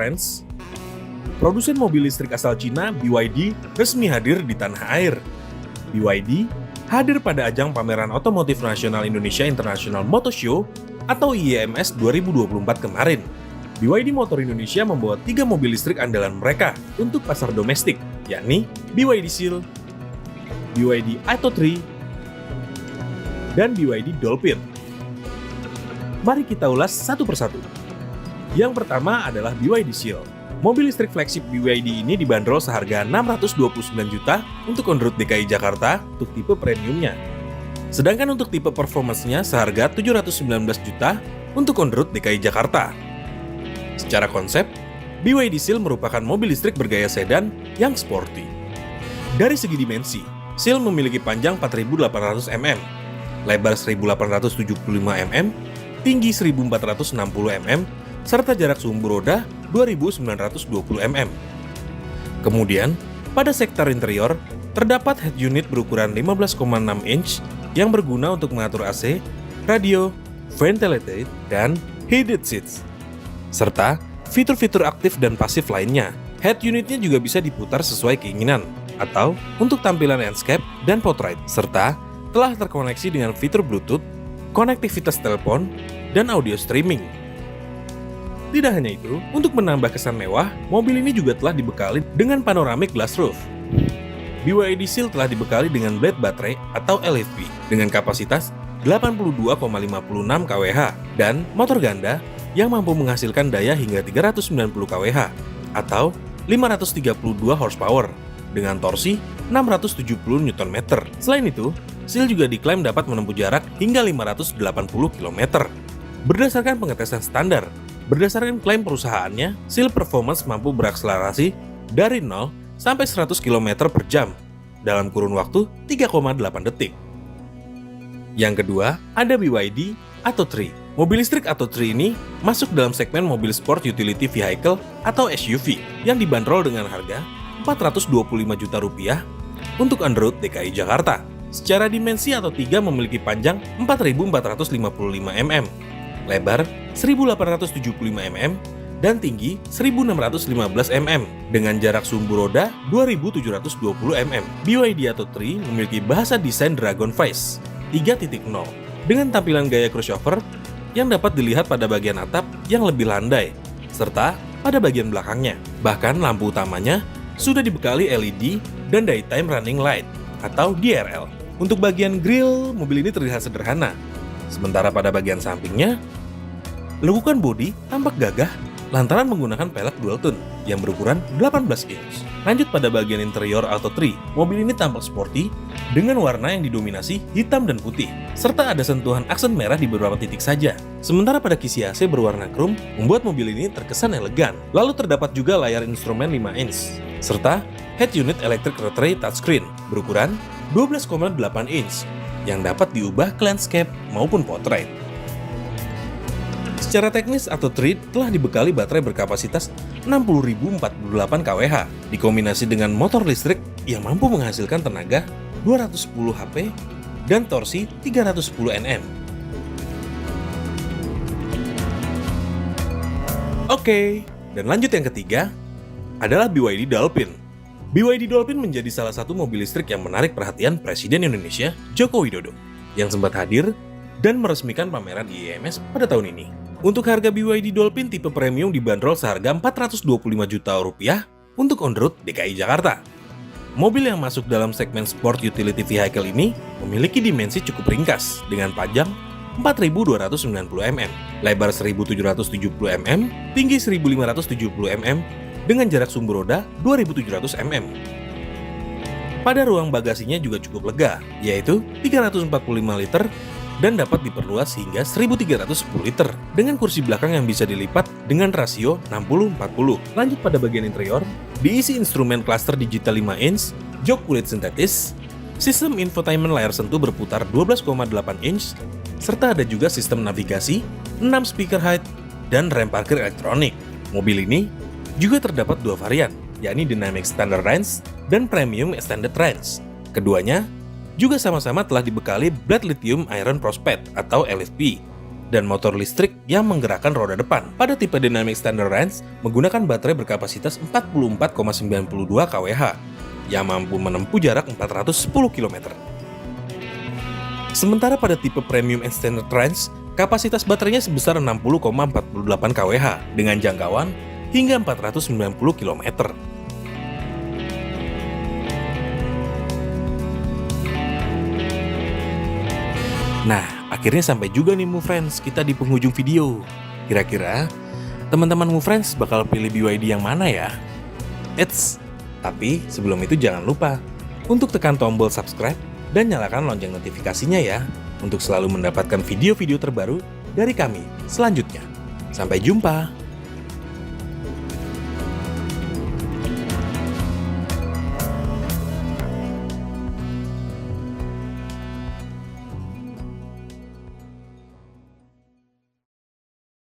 Friends, produsen mobil listrik asal Cina BYD resmi hadir di tanah air. BYD hadir pada ajang pameran otomotif nasional Indonesia International Motor Show atau IIMS 2024 kemarin. BYD Motor Indonesia membawa 3 mobil listrik andalan mereka untuk pasar domestik, yakni BYD Seal, BYD Atto 3, dan BYD Dolphin. Mari kita ulas satu persatu. Yang pertama adalah BYD Seal. Mobil listrik flagship BYD ini dibanderol seharga 629 juta untuk on-road DKI Jakarta untuk tipe premiumnya. Sedangkan untuk tipe performance-nya seharga 719 juta untuk on-road DKI Jakarta. Secara konsep, BYD Seal merupakan mobil listrik bergaya sedan yang sporty. Dari segi dimensi, Seal memiliki panjang 4.800 mm, lebar 1.875 mm, tinggi 1.460 mm, serta jarak sumbu roda 2.920 mm. Kemudian, pada sektor interior, terdapat head unit berukuran 15,6 inch yang berguna untuk mengatur AC, radio, ventilated, dan heated seats. Serta fitur-fitur aktif dan pasif lainnya. Head unitnya juga bisa diputar sesuai keinginan, atau untuk tampilan landscape dan portrait, serta telah terkoneksi dengan fitur Bluetooth, konektivitas telepon, dan audio streaming. Tidak hanya itu, untuk menambah kesan mewah, mobil ini juga telah dibekali dengan panoramic glass roof. BYD Seal telah dibekali dengan blade baterai atau LFP dengan kapasitas 82,56 kWh dan motor ganda yang mampu menghasilkan daya hingga 390 kWh atau 532 horsepower dengan torsi 670 Nm. Selain itu, Seal juga diklaim dapat menempuh jarak hingga 580 km. Berdasarkan pengetesan standar, berdasarkan klaim perusahaannya, Seal Performance mampu berakselerasi dari 0 sampai 100 km per jam dalam kurun waktu 3,8 detik. Yang kedua, ada BYD Atto 3. Mobil listrik Atto 3 ini masuk dalam segmen mobil sport utility vehicle atau SUV yang dibanderol dengan harga Rp425 juta untuk on-road DKI Jakarta. Secara dimensi Atto 3 memiliki panjang 4.455 mm, lebar 1.875 mm, dan tinggi 1.615 mm dengan jarak sumbu roda 2.720 mm. BYD Atto 3 memiliki bahasa desain Dragon Face 3.0 dengan tampilan gaya crossover yang dapat dilihat pada bagian atap yang lebih landai serta pada bagian belakangnya. Bahkan lampu utamanya sudah dibekali LED dan Daytime Running Light atau DRL. Untuk bagian grill, mobil ini terlihat sederhana. Sementara pada bagian sampingnya, lekukan bodi tampak gagah lantaran menggunakan pelek dual tone yang berukuran 18 inch. Lanjut pada bagian interior Atto 3, mobil ini tampak sporty dengan warna yang didominasi hitam dan putih, serta ada sentuhan aksen merah di beberapa titik saja. Sementara pada kisi AC berwarna chrome membuat mobil ini terkesan elegan. Lalu terdapat juga layar instrumen 5 inch, serta head unit electric rotary touchscreen berukuran 12,8 inch yang dapat diubah ke landscape maupun portrait. Secara teknis, Atto 3 telah dibekali baterai berkapasitas 60.048 kWh dikombinasi dengan motor listrik yang mampu menghasilkan tenaga 210 HP dan torsi 310 Nm. Oke, dan lanjut yang ketiga adalah BYD Dolphin. BYD Dolphin menjadi salah satu mobil listrik yang menarik perhatian Presiden Indonesia Joko Widodo yang sempat hadir dan meresmikan pameran IIMS pada tahun ini. Untuk harga BYD Dolphin tipe premium dibanderol seharga Rp425 juta untuk on-road DKI Jakarta. Mobil yang masuk dalam segmen sport utility vehicle ini memiliki dimensi cukup ringkas dengan panjang 4.290 mm, lebar 1.770 mm, tinggi 1.570 mm, dengan jarak sumbu roda 2.700 mm. Pada ruang bagasinya juga cukup lega, yaitu 345 liter dan dapat diperluas hingga 1.310 liter dengan kursi belakang yang bisa dilipat dengan rasio 60-40. Lanjut pada bagian interior, diisi instrumen cluster digital 5 inch, jok kulit sintetis, sistem infotainment layar sentuh berputar 12,8 inch, serta ada juga sistem navigasi, 6 speaker height, dan rem parkir elektronik. Mobil ini juga terdapat 2 varian, yakni Dynamic Standard Range dan Premium Extended Range. Keduanya juga sama-sama telah dibekali blade lithium iron phosphate atau LFP dan motor listrik yang menggerakkan roda depan. Pada tipe Dynamic Standard Range menggunakan baterai berkapasitas 44,92 kWh yang mampu menempuh jarak 410 km. Sementara pada tipe Premium Extended Range, kapasitas baterainya sebesar 60,48 kWh dengan jangkauan hingga 490 km. Nah, akhirnya sampai juga nih MoveFriends, kita di penghujung video. Kira-kira teman-teman MoveFriends bakal pilih BYD yang mana ya? Eits, tapi sebelum itu jangan lupa untuk tekan tombol subscribe dan nyalakan lonceng notifikasinya ya, untuk selalu mendapatkan video-video terbaru dari kami selanjutnya. Sampai jumpa!